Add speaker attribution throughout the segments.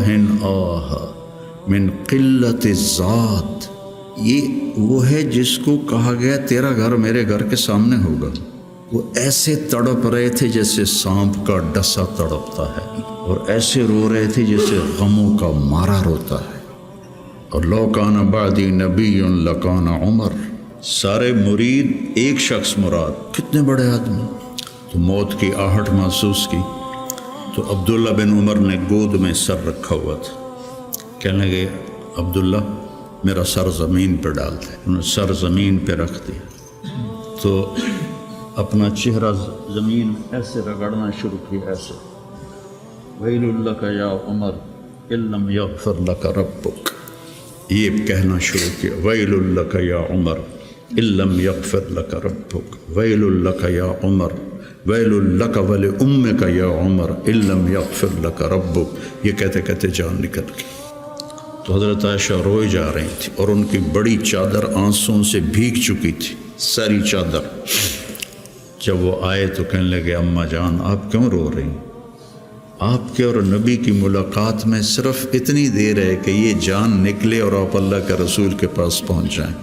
Speaker 1: آہ من قلت الذات، یہ وہ ہے جس کو کہا گیا تیرا گھر میرے گھر کے سامنے ہوگا۔ وہ ایسے تڑپ رہے تھے جیسے سانپ کا ڈسا تڑپتا ہے، اور ایسے رو رہے تھے جیسے غموں کا مارا روتا ہے۔ اور لو کان بعدی نبی لکان عمر، سارے مرید ایک شخص مراد، کتنے بڑے آدمی۔ تو موت کی آہٹ محسوس کی تو عبداللہ بن عمر نے گود میں سر رکھا ہوا تھا، کہنے لگے عبداللہ میرا سر زمین پہ ڈال دے۔ انہوں نے سر زمین پہ رکھ دیا تو اپنا چہرہ زمین ایسے رگڑنا شروع کیا، ایسے ویل لک یا عمر ان لم یغفر لک ربک، یہ کہنا شروع کیا، ویل لک یا عمر ان لم یغفر لک ربک، ویل لک یا عمر، ویل لک ولامک یا عمر ان لم یغفر لک ربک۔ یہ کہتے کہتے جان نکل گئی۔ تو حضرت عائشہ روئے جا رہی تھی اور ان کی بڑی چادر آنسوں سے بھیگ چکی تھی، ساری چادر۔ جب وہ آئے تو کہنے لگے اماں جان آپ کیوں رو رہی ہیں؟ آپ کے اور نبی کی ملاقات میں صرف اتنی دیر ہے کہ یہ جان نکلے اور آپ اللہ کے رسول کے پاس پہنچ جائیں۔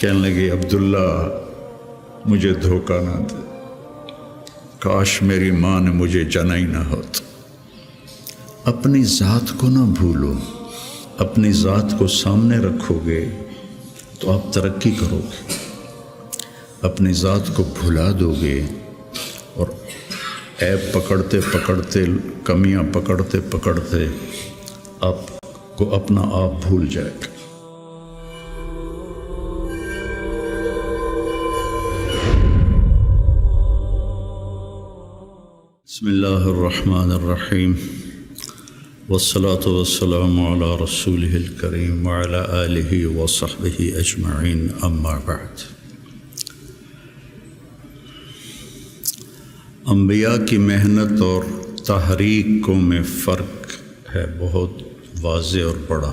Speaker 1: کہنے لگے عبداللہ مجھے دھوکہ نہ دے، کاش میری ماں نے مجھے جنا ہی نہ ہوتا۔ اپنی ذات کو نہ بھولو، اپنی ذات کو سامنے رکھو گے تو آپ ترقی کرو گے، اپنی ذات کو بھلا دو گے اور عیب پکڑتے پکڑتے، کمیاں پکڑتے پکڑتے آپ کو اپنا آپ بھول جائے گا۔ بسم اللہ الرحمن الرحیم، والصلاة والسلام علی رسولہ الکریم وعلی آلہ وصحبہ اجمعین، اما بعد۔ انبیاء کی محنت اور تحریکوں میں فرق ہے بہت واضح اور بڑا۔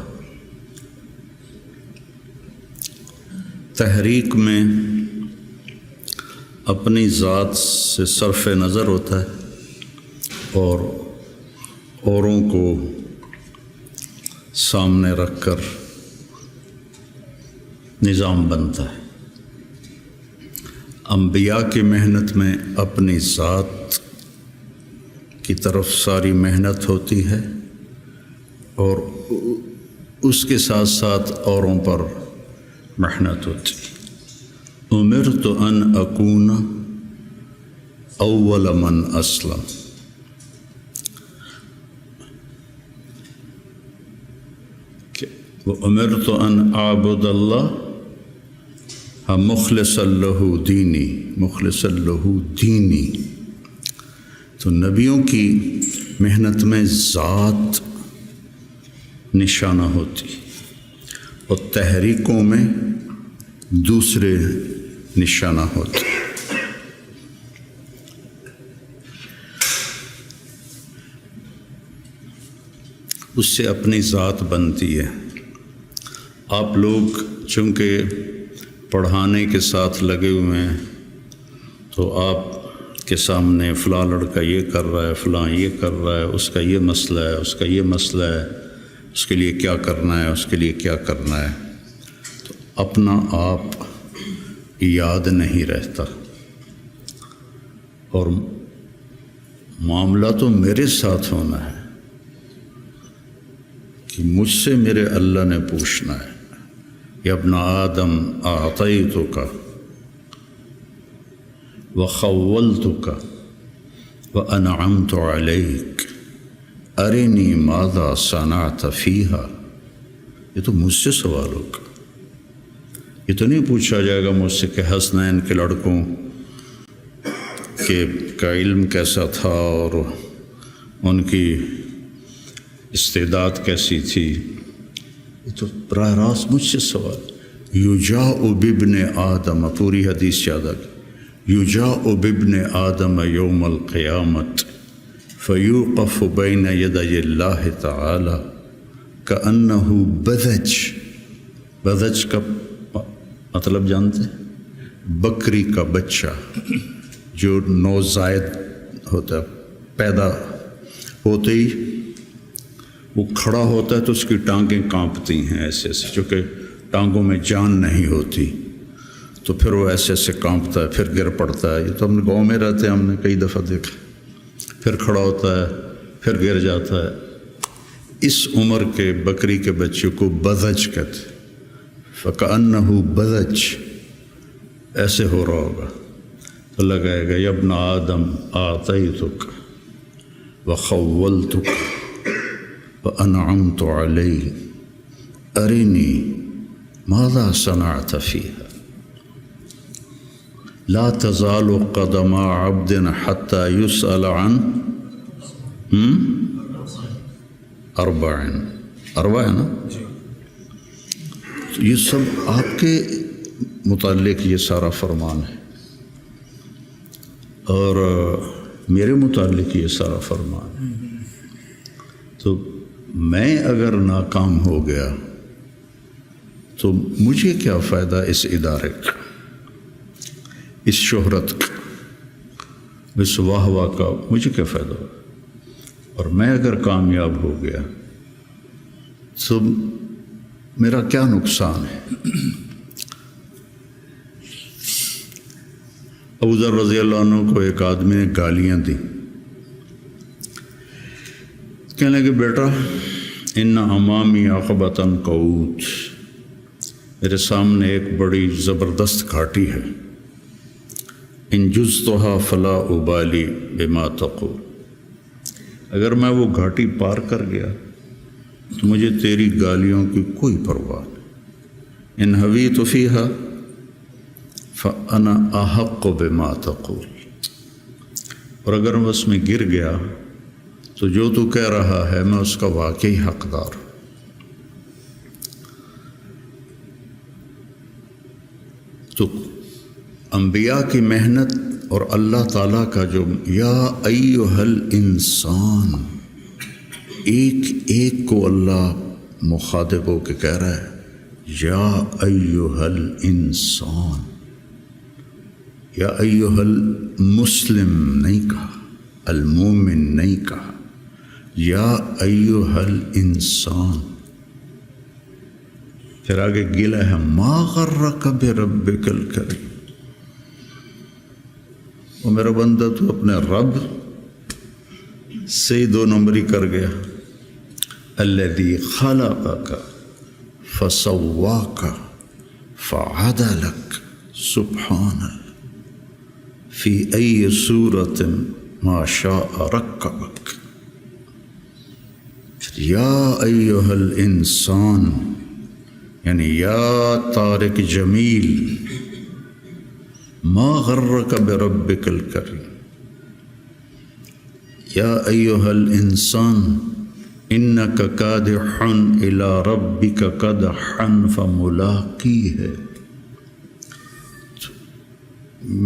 Speaker 1: تحریک میں اپنی ذات سے صرف نظر ہوتا ہے اور اوروں کو سامنے رکھ کر نظام بنتا ہے۔ انبیاء کی محنت میں اپنی ذات کی طرف ساری محنت ہوتی ہے اور اس کے ساتھ ساتھ اوروں پر محنت ہوتی ہے۔ امرت ان اکون اول من اسلم، امرت ان اعبد اللہ مخلصا لہ دینی، مخلصا لہ دینی۔ تو نبیوں کی محنت میں ذات نشانہ ہوتی اور تحریکوں میں دوسرے نشانہ ہوتے۔ اس سے اپنی ذات بنتی ہے۔ آپ لوگ چونکہ پڑھانے کے ساتھ لگے ہوئے ہیں تو آپ کے سامنے فلاں لڑکا یہ کر رہا ہے، فلاں یہ کر رہا ہے، اس کا یہ مسئلہ ہے، اس کا یہ مسئلہ ہے، اس کے لیے کیا کرنا ہے، اس کے لیے کیا کرنا ہے، تو اپنا آپ یاد نہیں رہتا اور معاملہ تو میرے ساتھ ہونا ہے کہ مجھ سے میرے اللہ نے پوچھنا ہے، یا ابن آدم اعطیتک وخولتک وانعمت علیک ارنی ماذا صنعت فیہا۔ یہ تو مجھ سے سوال ہوگا، یہ تو نہیں پوچھا جائے گا مجھ سے کہ حسنین کے لڑکوں کا علم کیسا تھا اور ان کی استعداد کیسی تھی۔ یہ تو براہ راست مجھ سے سوال۔ یجاء بابن آدم، پوری حدیث یاد آ گئی، یجاء بابن آدم یوم القیامت فیوقف بین یدی اللہ تعالی کأنہ بذج۔ بذج کا مطلب جانتے ہیں؟ بکری کا بچہ جو نوزائید ہوتا ہے، پیدا ہوتے ہی وہ کھڑا ہوتا ہے تو اس کی ٹانگیں کانپتی ہیں ایسے ایسے، چونکہ ٹانگوں میں جان نہیں ہوتی، تو پھر وہ ایسے ایسے کانپتا ہے، پھر گر پڑتا ہے۔ یہ تو ہم نے گاؤں میں رہتے ہیں، ہم نے کئی دفعہ دیکھا۔ پھر کھڑا ہوتا ہے، پھر گر جاتا ہے۔ اس عمر کے بکری کے بچے کو بذج کہتے ہیں، فَكَأَنَّهُ بذج، ایسے ہو رہا ہوگا تو لگائے گا یا ابن آدم آتیتک وخولتک وانعمت علیک ارنی ماذا صنعت فیہا لا تزال قدم عبد حتی یسأل عن اربع ہے نا؟ یہ سب آپ کے متعلق یہ سارا فرمان ہے، اور میرے متعلق یہ سارا فرمان ہے۔ تو میں اگر ناکام ہو گیا تو مجھے کیا فائدہ اس ادارے کا، اس شہرت کا، اس واہ واہ کا، مجھے کیا فائدہ ہو؟ اور میں اگر کامیاب ہو گیا تو میرا کیا نقصان ہے؟ ابو ذر رضی اللہ عنہ کو ایک آدمی نے گالیاں دیں، کہنے لگے بیٹا ان امامی عقبۃ قعود، میرے سامنے ایک بڑی زبردست گھاٹی ہے، ان جزتها فلا ابالی بما تقول، اگر میں وہ گھاٹی پار کر گیا تو مجھے تیری گالیوں کی کوئی پرواہ نہیں، ان حویت فیہا فانا احق بما تقول، اور اگر میں اس میں گر گیا تو جو تو کہہ رہا ہے میں اس کا واقعی حقدار ہوں۔ تو انبیاء کی محنت اور اللہ تعالیٰ کا جو یا ایھا الانسان، ایک ایک کو اللہ مخاطب ہو کے کہہ رہا ہے یا ایھا الانسان، یا ایھا المسلم نہیں کہا، المومن نہیں کہا، یا ایھا الانسان۔ پھر آگے گلا ہے ما غرک بربک الکریم، وہ میرا بندہ تو اپنے رب سے دو نمبری کر گیا، الذی خلقک فسواک فعدلک سبحان فی ای صورت ما شاء رکبک، یا ایھا الانسان یعنی یا طارق جمیل ما غرک بربک الکریم، یا ایھا الانسان انک کادح الی ربک کدحا فملاقیہ۔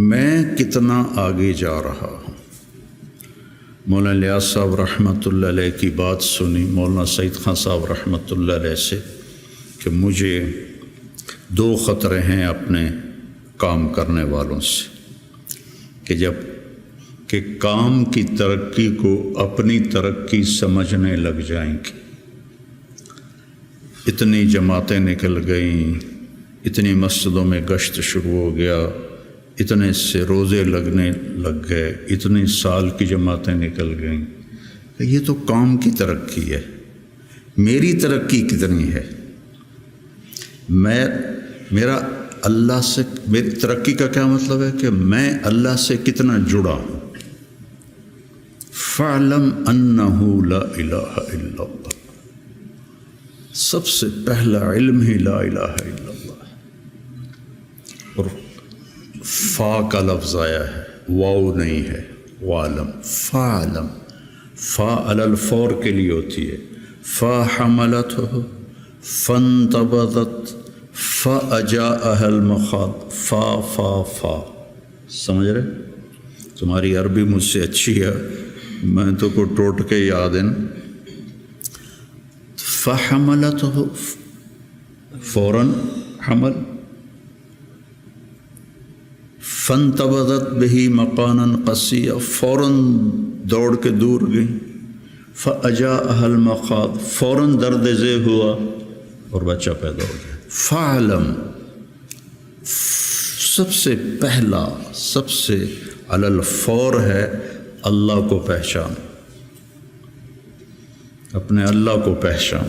Speaker 1: میں کتنا آگے جا رہا ہوں۔ مولانا الیاس صاحب رحمۃ اللہ علیہ کی بات سنی مولانا سعید خان صاحب رحمۃ اللہ علیہ سے کہ مجھے دو خطرے ہیں اپنے کام کرنے والوں سے، کہ جب کہ کام کی ترقی کو اپنی ترقی سمجھنے لگ جائیں گے، اتنی جماعتیں نکل گئیں، اتنی مسجدوں میں گشت شروع ہو گیا، اتنے سے روزے لگنے لگ گئے، اتنے سال کی جماعتیں نکل گئیں، یہ تو کام کی ترقی ہے، میری ترقی کتنی ہے؟ میرا اللہ سے، میری ترقی کا کیا مطلب ہے کہ میں اللہ سے کتنا جڑا ہوں۔ فَاعْلَمْ أَنَّهُ لَا إِلَٰهَ إِلَّا اللَّهُ، سب سے پہلا علم ہی لا الہ الا اللہ، اور فا کا لفظ آیا ہے، واو نہیں ہے، وَعْلَمْ، فَاعْلَمْ، فا علی الفور کے لیے ہوتی ہے، فا حملتہ فانتبذت فاجاءها المخاض، فا فا فا، سمجھ رہے؟ تمہاری عربی مجھ سے اچھی ہے، میں تو کو ٹوٹ کے یاد ہے۔ فحملتہ، فوراً حمل، فانتبذت بہ مکانا قصیا، فوراً دوڑ کے دور گئی، فَأَجَاءَهَا الْمَخَاضُ، فوراً درد ذیل ہوا اور بچہ پیدا ہو گیا۔ فَعْلَمْ، سب سے پہلا، سب سے علی الفور ہے اللہ کو پہچان، اپنے اللہ کو پہچان۔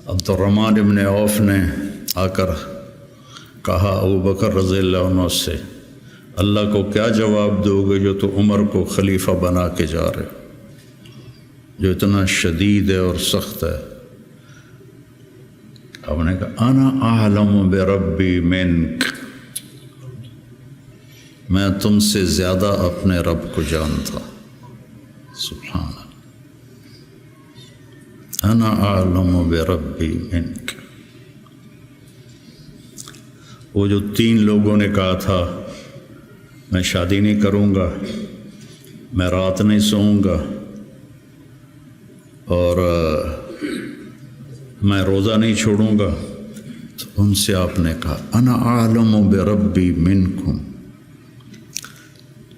Speaker 1: عبد الرحمن ابن عوف نے آ کر کہا ابو بکر رضی اللہ عنہ سے، اللہ کو کیا جواب دو گے جو تو عمر کو خلیفہ بنا کے جا رہے، جو اتنا شدید ہے اور سخت ہے؟ آپ نے کہا انا اعلم بربی منک، میں تم سے زیادہ اپنے رب کو جانتا۔ سبحان اللہ، انا اعلم بربی منک۔ وہ جو 3 لوگوں نے کہا تھا میں شادی نہیں کروں گا، میں رات نہیں سوؤں گا، اور میں روزہ نہیں چھوڑوں گا، تو ان سے آپ نے کہا انا اعلم بربی منکم۔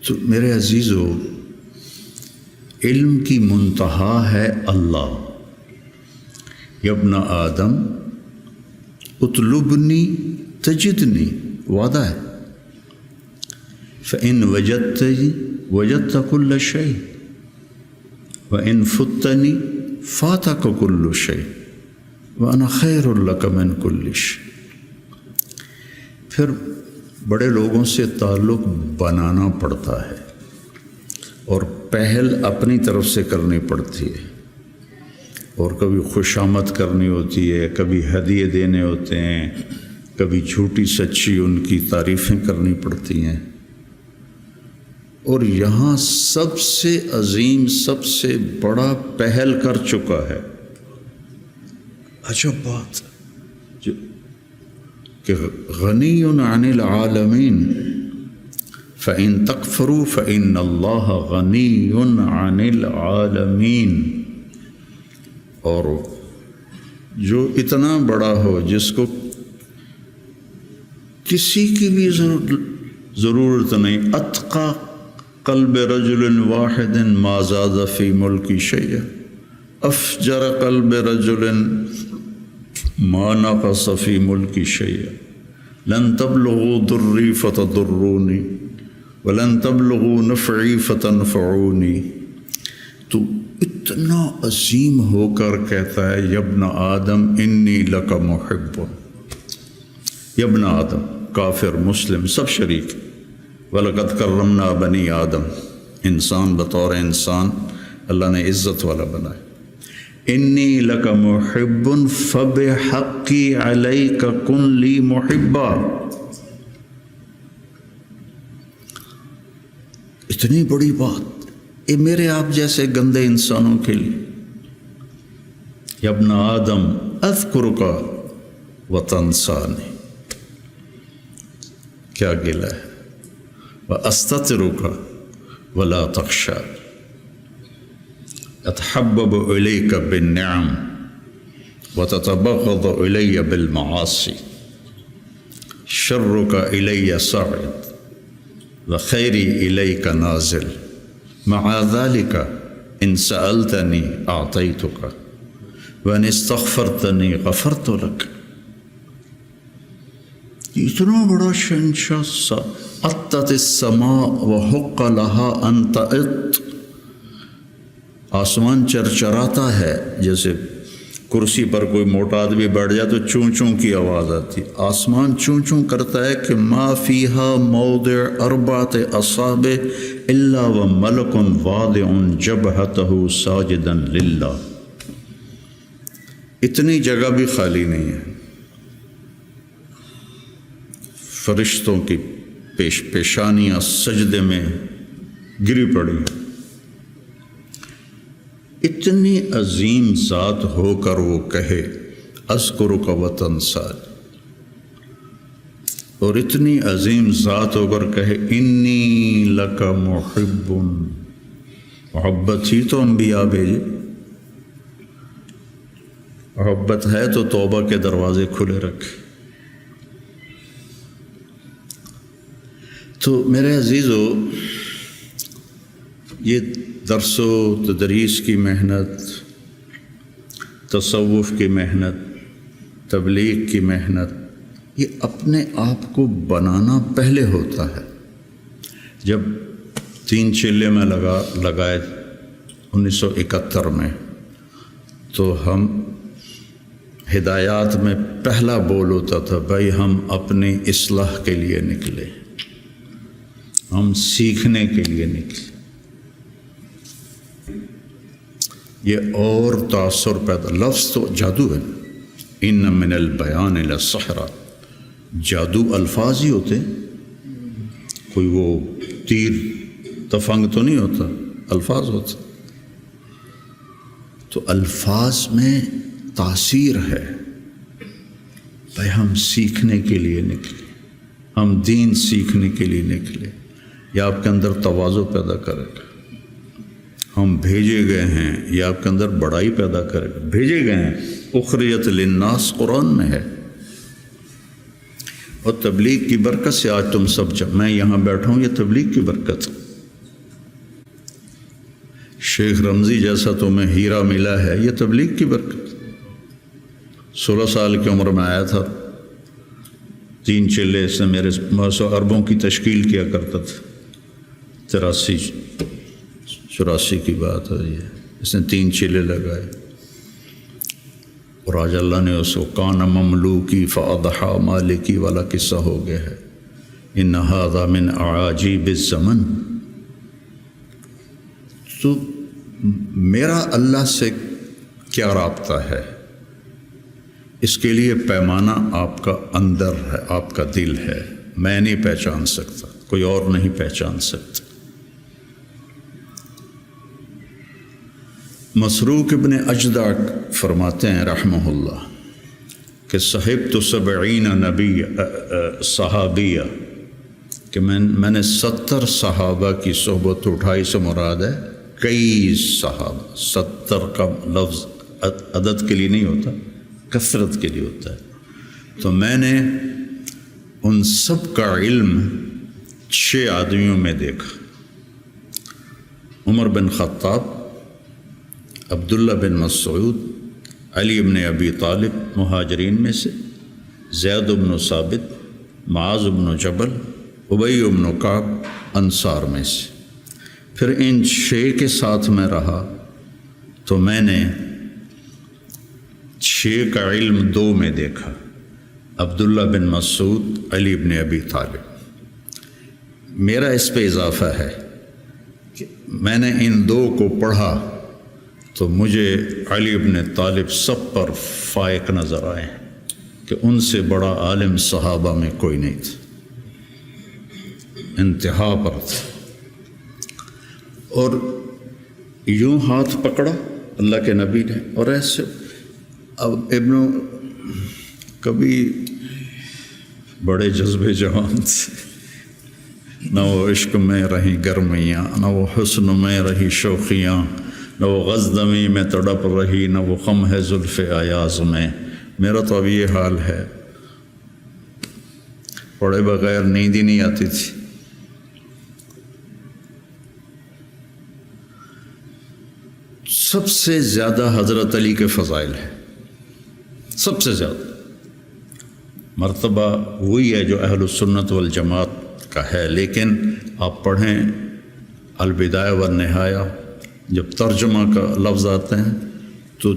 Speaker 1: تو میرے عزیزو، علم کی منتہا ہے اللہ۔ یا ابن آدم اطلبنی تجدنی، وعدہ ہے، فإن وجدتنی وجدت كل شيء وإن فتنی فاتک كل شيء وأنا خیر لک من كل شيء۔ پھر بڑے لوگوں سے تعلق بنانا پڑتا ہے اور پہل اپنی طرف سے کرنی پڑتی ہے، اور کبھی خوشامد کرنی ہوتی ہے، کبھی ہدیے دینے ہوتے ہیں، کبھی جھوٹی سچی ان کی تعریفیں کرنی پڑتی ہیں۔ اور یہاں سب سے عظیم، سب سے بڑا پہل کر چکا ہے، عجب بات کہ غنی عن العالمین، فإن تکفروا فإن اللہ غنی عن العالمین۔ اور جو اتنا بڑا ہو، جس کو کسی کی بھی ضرورت نہیں، اتقى قلب رجل واحد ما زاد فی ملکی شیئا، افجر قلب رجل ما نقص فی ملکی شیئا، لن تبلغوا ضری فتضرونی ولن تبلغوا نفعی فتنفعونی۔ تو اتنا عظیم ہو کر کہتا ہے یا ابن آدم انی لک محب۔ یا ابن آدم، کافر مسلم سب شریک۔ وَلَقَدْ كَرَّمْنَا بَنِي آدم، انسان بطور انسان اللہ نے عزت والا بنائے۔ انی لک محب فبحقی علیک کن لی محبا۔ اتنی بڑی بات یہ میرے آپ جیسے گندے انسانوں کے لیے۔ یا ابن آدم اذکرک وتنسانی، کیا گلہ ہے، وَأَسْتَتِرُكَ وَلَا تَخْشَى، أَتَحَبَّبُ إِلَيْكَ بِالنِّعَمِ وَتَتَبَغَّضُ إِلَيَّ بِالْمَعَاصِي، شَرُّكَ إِلَيَّ صَاعِدٌ وَخَيْرِي إِلَيْكَ نَازِلٌ، مَعَ ذَلِكَ إِن سَأَلْتَنِي أَعْطَيْتُكَ وَإِنِ اسْتَغْفَرْتَنِي غَفَرْتُ لَكَ۔ اتنا بڑا شہنشاہ، اطت السماء وحق لها ان تئط، آسمان چرچراتا ہے، جیسے کرسی پر کوئی موٹا آدمی بیٹھ جائے تو چوں چوں کی آواز آتی، آسمان چوں چوں کرتا ہے کہ ما فیہا موضع 4 اصابع الا وملک واضع جبہتہ ساجدا للہ۔ اتنی جگہ بھی خالی نہیں ہے، فرشتوں کی پیشانیاں سجدے میں گری پڑی۔ اتنی عظیم ذات ہو کر وہ کہے اذکرک وتنسانی، اور اتنی عظیم ذات ہو کر کہے انی لک محب۔ محبت ہی تو انبیاء بھیجے، محبت ہے تو توبہ کے دروازے کھلے رکھے۔ تو میرے عزیزو، یہ درس و تدریس کی محنت، تصوف کی محنت، تبلیغ کی محنت، یہ اپنے آپ کو بنانا پہلے ہوتا ہے۔ جب 3 چلے میں لگائے 1971 میں، تو ہم ہدایات میں پہلا بول ہوتا تھا، بھائی ہم اپنی اصلاح کے لیے نکلے، ہم سیکھنے کے لیے نکلے۔ یہ اور تاثر پیدا، لفظ تو جادو ہے، ان من البیان لسحرا، جادو الفاظ ہی ہوتے، کوئی وہ تیر تفنگ تو نہیں ہوتا، الفاظ ہوتا۔ تو الفاظ میں تاثیر ہے۔ بھائی ہم سیکھنے کے لیے نکلے، ہم دین سیکھنے کے لیے نکلے، یہ آپ کے اندر تواضع پیدا کرے گا۔ ہم بھیجے گئے ہیں، یہ آپ کے اندر بڑائی پیدا کرے گا۔ بھیجے گئے ہیں، اخریت للناس قرآن میں ہے۔ اور تبلیغ کی برکت سے آج تم سب میں یہاں بیٹھا ہوں، یہ تبلیغ کی برکت۔ شیخ رمضی جیسا تمہیں ہیرا ملا ہے، یہ تبلیغ کی برکت۔ 16 سال کی عمر میں آیا تھا، 3 چلے سے میرے 100 اربوں کی تشکیل کیا کرتا تھا۔ 83-84 کی بات ہے یہ، اس نے 3 چلے لگائے، اور آج اللہ نے اس کو کان مملوکی فاضحا مالکی والا قصہ ہو گیا ہے۔ ان ھذا من اعاجیب الزمن۔ تو میرا اللہ سے کیا رابطہ ہے، اس کے لیے پیمانہ آپ کا اندر ہے، آپ کا دل ہے۔ میں نہیں پہچان سکتا، کوئی اور نہیں پہچان سکتا۔ مسروق ابن اجدع فرماتے ہیں رحمہ اللہ کہ صحبت 70 نبی صحابیہ، کہ میں نے 70 صحابہ کی صحبت اٹھائی، سے مراد ہے کئی صحابہ۔ 70 کا لفظ عدد کے لیے نہیں ہوتا، کثرت کے لیے ہوتا ہے۔ تو میں نے ان سب کا علم 6 آدمیوں میں دیکھا: عمر بن خطاب، عبداللہ بن مسعود، علی بن ابی طالب مہاجرین میں سے، زید بن ثابت، معاذ بن جبل، ابی بن کعب انصار میں سے۔ پھر ان 6 کے ساتھ میں رہا تو میں نے 6 کا علم 2 میں دیکھا: عبداللہ بن مسعود، علی بن ابی طالب۔ میرا اس پہ اضافہ ہے کہ میں نے ان 2 کو پڑھا تو مجھے علی بن طالب سب پر فائق نظر آئے کہ ان سے بڑا عالم صحابہ میں کوئی نہیں تھا، انتہا پر تھا۔ اور یوں ہاتھ پکڑا اللہ کے نبی نے، اور ایسے اب کبھی بڑے جذبے جوان تھے، نہ وہ عشق میں رہی گرمیاں، نہ وہ حسن میں رہی شوخیاں، نہ وہ غزدمی میں تڑپ رہی، نہ وہ غم ہے زلف ایاز میں۔ میرا تو اب یہ حال ہے، پڑھے بغیر نیند ہی نہیں آتی تھی۔ سب سے زیادہ حضرت علی کے فضائل ہیں، سب سے زیادہ مرتبہ وہی ہے جو اہل السنت والجماعت کا ہے، لیکن آپ پڑھیں البدایہ والنہایہ، جب ترجمہ کا لفظ آتے ہیں تو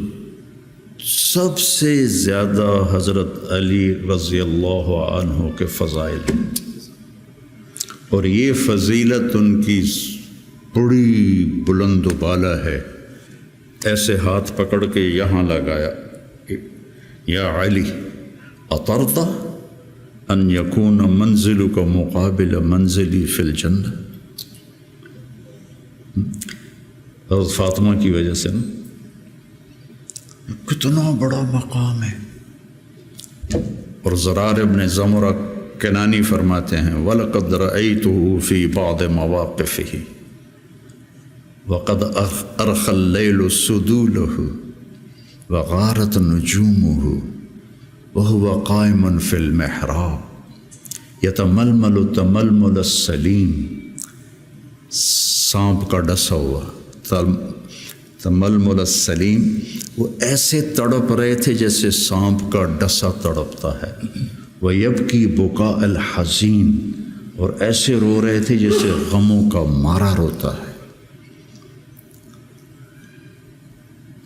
Speaker 1: سب سے زیادہ حضرت علی رضی اللہ عنہ کے فضائل ہیں، اور یہ فضیلت ان کی بڑی بلند و بالا ہے۔ ایسے ہاتھ پکڑ کے یہاں لگایا: یا علی اطرضى ان یکون منزلک مقابل منزلی فی الجنہ۔ حضرت فاطمہ کی وجہ سے نا، کتنا بڑا مقام ہے۔ اور زرار ابن زمرہ کنانی فرماتے ہیں: وَلَقَدْ رَأَيْتُهُ فِي بَعْضِ مَوَاقِفِهِ وَقَدْ أَرْخَى اللَّيْلُ سُدُولَهُ وَغَارَتْ نُجُومُهُ وَهُوَ قَائِمٌ فِي الْمِحْرَابِ يَتَمَلْمَلُ تَمَلْمُلَ السَّلِيمِ۔ سانپ کا ڈسا ہوا تململ السلیم، وہ ایسے تڑپ رہے تھے جیسے سانپ کا ڈسا تڑپتا ہے، وَيَبْكِي بُكَاءَ الْحَزِينِ، اور ایسے رو رہے تھے جیسے غموں کا مارا روتا ہے۔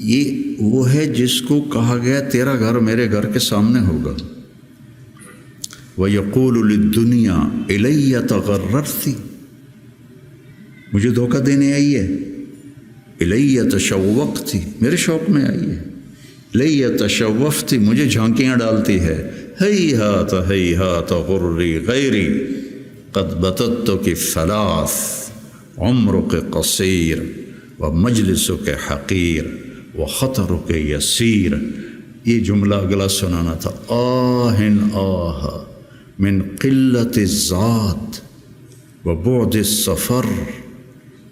Speaker 1: یہ وہ ہے جس کو کہا گیا تیرا گھر میرے گھر کے سامنے ہوگا۔ وَيَقُولُ لِلدُّنْيَا إِلَيَّ تَغَرَّرْتِ، مجھے دھوکہ دینے آئی ہے، إِلَيَّ تَشَوَّقْتِ، میرے شوق میں آئی ہے، إِلَيَّ تَشَوَّفْتِ، مجھے جھانکیاں ڈالتی ہے، ہیہات ہیہات غرری غیری قد بتتک ثلاث عمرک قصیر ومجلسک حقیر وخطرک یسیر۔ یہ جملہ اگلا سنانا تھا، آہن آہ من قلت الذات وبعد السفر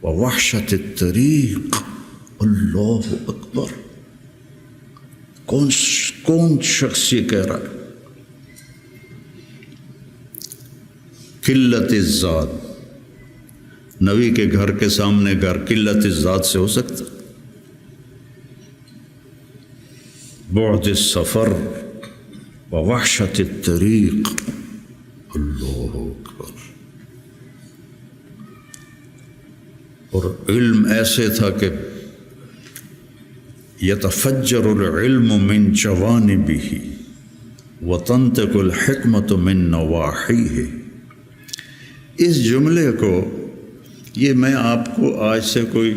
Speaker 1: ووحشت الطریق۔ اللہ اکبر، کون شخص یہ کہہ رہا ہے؟ قلت الذات، نبی کے گھر کے سامنے گھر قلت الذات سے ہو سکتا؟ بعد السفر ووحشت الطریق، اللہ اکبر۔ اور علم ایسے تھا کہ یتفجر العلم من جوانبہ وتنطق الحکمت من نواحیہ۔ اس جملے کو، یہ میں آپ کو آج سے کوئی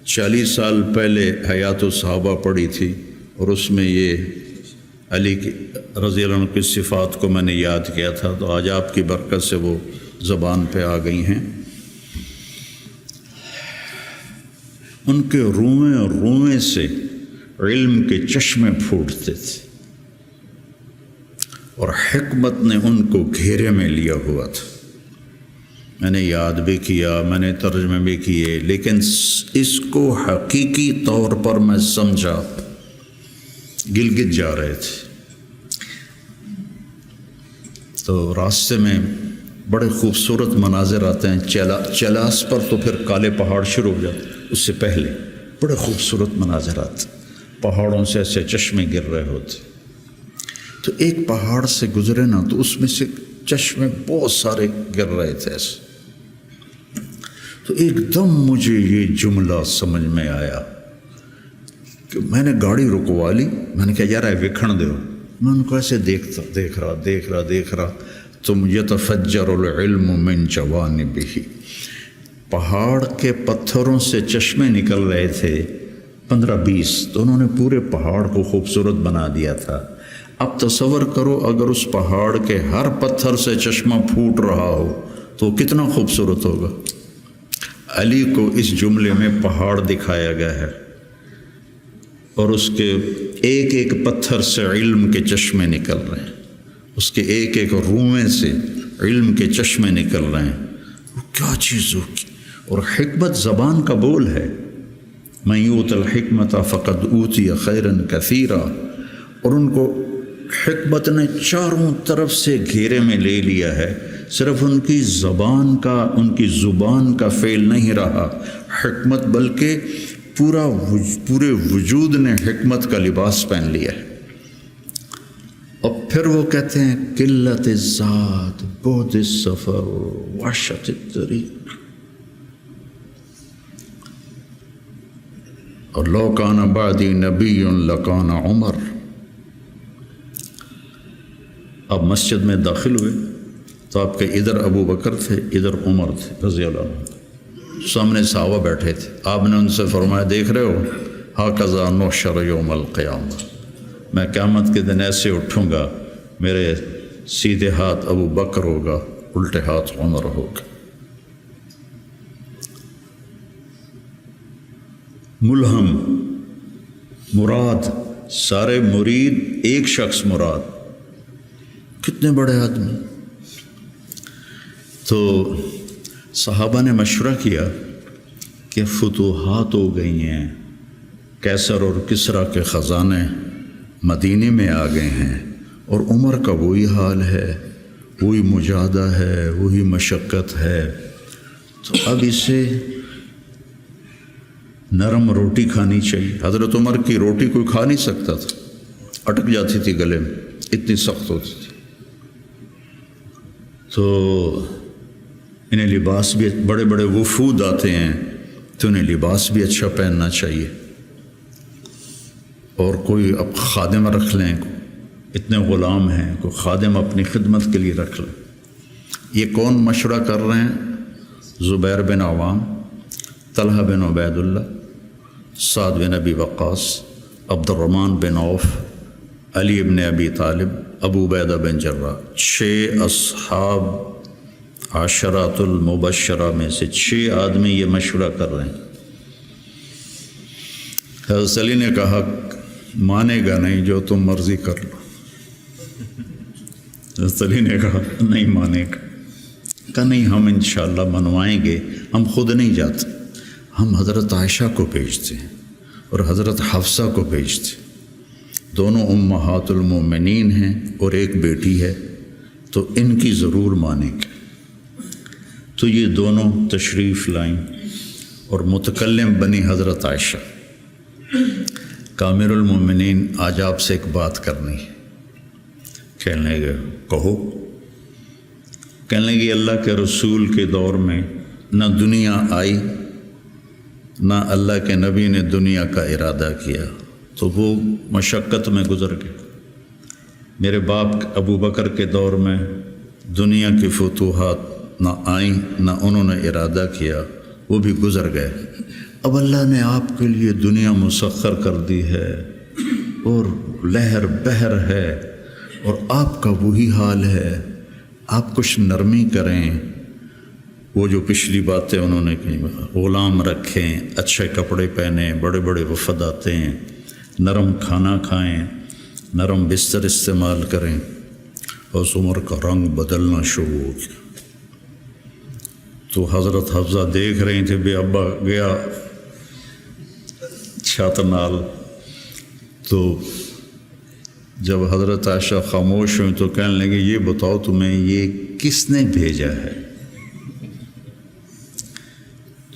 Speaker 1: 40 سال پہلے حیات الصحابہ پڑھی تھی، اور اس میں یہ علی کی رضی اللہ عنہ کی صفات کو میں نے یاد کیا تھا، تو آج آپ کی برکت سے وہ زبان پہ آ گئی ہیں۔ ان کے روئیں سے علم کے چشمے پھوٹتے تھے، اور حکمت نے ان کو گھیرے میں لیا ہوا تھا۔ میں نے یاد بھی کیا، میں نے ترجمے بھی کیے، لیکن اس کو حقیقی طور پر میں سمجھا، گلگت جا رہے تھے تو راستے میں بڑے خوبصورت مناظر آتے ہیں، چلاس پر تو پھر کالے پہاڑ شروع ہو جاتے، اس سے پہلے بڑے خوبصورت مناظر آتے، پہاڑوں سے ایسے چشمے گر رہے ہوتے۔ تو ایک پہاڑ سے گزرے نا، تو اس میں سے چشمے بہت سارے گر رہے تھے ایسے۔ تو ایک دم مجھے یہ جملہ سمجھ میں آیا کہ میں نے گاڑی رکوا لی، میں نے کہا یار وکھن دو، میں ان کو ایسے دیکھ رہا تم یتفجر العلم من جوانبہ، پہاڑ کے پتھروں سے چشمے نکل رہے تھے 15-20، تو انہوں نے پورے پہاڑ کو خوبصورت بنا دیا تھا۔ اب تصور کرو اگر اس پہاڑ کے ہر پتھر سے چشمہ پھوٹ رہا ہو تو کتنا خوبصورت ہوگا۔ علی کو اس جملے میں پہاڑ دکھایا گیا ہے، اور اس کے ایک ایک پتھر سے علم کے چشمے نکل رہے ہیں، اس کے ایک ایک روئیں سے علم کے چشمے نکل رہے ہیں۔ وہ کیا چیز ہوگی؟ اور حکمت زبان کا بول ہے، من یؤت الحکمت فقد اوتی خیرا کثیرا، اور ان کو حکمت نے چاروں طرف سے گھیرے میں لے لیا ہے۔ صرف ان کی زبان کا فعل نہیں رہا حکمت، بلکہ پورے وجود نے حکمت کا لباس پہن لیا ہے۔ اور پھر وہ کہتے ہیں قلت الذات بعد السفر وحشت الطریق، اور لو کان بعدی نبی لکان عمر۔ اب مسجد میں داخل ہوئے تو آپ کے ادھر ابو بکر تھے، ادھر عمر تھے رضی اللہ عنہ، سامنے صحابہ بیٹھے تھے۔ آپ نے ان سے فرمایا دیکھ رہے ہو، ہاکذا نحشر یوم القیامہ، میں قیامت کے دن ایسے اٹھوں گا، میرے سیدھے ہاتھ ابو بکر ہوگا، الٹے ہاتھ عمر ہوگا۔ ملہم مراد، سارے مرید ایک شخص مراد، کتنے بڑے آدمی۔ تو صحابہ نے مشورہ کیا کہ فتوحات ہو گئی ہیں، قیصر اور کسریٰ کے خزانے مدینے میں آ گئے ہیں، اور عمر کا وہی حال ہے، وہی مجاہدہ ہے، وہی مشقت ہے، تو اب اسے نرم روٹی کھانی چاہیے۔ حضرت عمر کی روٹی کوئی کھا نہیں سکتا تھا، اٹک جاتی تھی گلے میں، اتنی سخت ہوتی تھی۔ تو انہیں لباس بھی، بڑے بڑے وفود آتے ہیں تو انہیں لباس بھی اچھا پہننا چاہیے، اور کوئی اب خادم رکھ لیں، اتنے غلام ہیں، کوئی خادم اپنی خدمت کے لیے رکھ لیں۔ یہ کون مشورہ کر رہے ہیں؟ زبیر بن عوام، طلحہ بن عبید اللہ، سعد بن ابی وقاص، عبد الرحمن بن عوف، علی بن ابی طالب، ابو عبیدہ بن جراح، 6 اصحاب عشرات المبشرہ میں سے 6 آدمی یہ مشورہ کر رہے ہیں۔ حضرت علی نے کہا مانے گا نہیں، جو تم مرضی کر لو۔ حضرت علی نے کہا نہیں مانے گا، کہا نہیں ہم انشاءاللہ منوائیں گے، ہم خود نہیں جاتے، ہم حضرت عائشہ کو بھیجتے ہیں اور حضرت حفصہ کو بھیجتے ہیں، دونوں امہات المومنین ہیں اور ایک بیٹی ہے، تو ان کی ضرور مانیں گے۔ تو یہ دونوں تشریف لائیں اور متکلم بنی حضرت عائشہ، کامر المومنین آج آپ سے ایک بات کرنی ہے۔ کہنے لگے کہو۔ کہنے لگے اللہ کے رسول کے دور میں نہ دنیا آئی، نہ اللہ کے نبی نے دنیا کا ارادہ کیا، تو وہ مشقت میں گزر گئے۔ میرے باپ ابو بکر کے دور میں دنیا کی فتوحات نہ آئیں، نہ انہوں نے ارادہ کیا، وہ بھی گزر گئے۔ اب اللہ نے آپ کے لیے دنیا مسخر کر دی ہے اور لہر بہر ہے، اور آپ کا وہی حال ہے۔ آپ کچھ نرمی کریں، وہ جو پچھلی باتیں انہوں نے کہیں، غلام رکھیں، اچھے کپڑے پہنیں، بڑے بڑے وفد آتے ہیں، نرم کھانا کھائیں، نرم بستر استعمال کریں۔ اور عمر کا رنگ بدلنا شروع ہو گیا۔ تو حضرت حفصہ دیکھ رہی تھے بے ابا گیا چھت نال، تو جب حضرت عائشہ خاموش ہوئی تو کہنے لگے یہ بتاؤ تمہیں یہ کس نے بھیجا ہے؟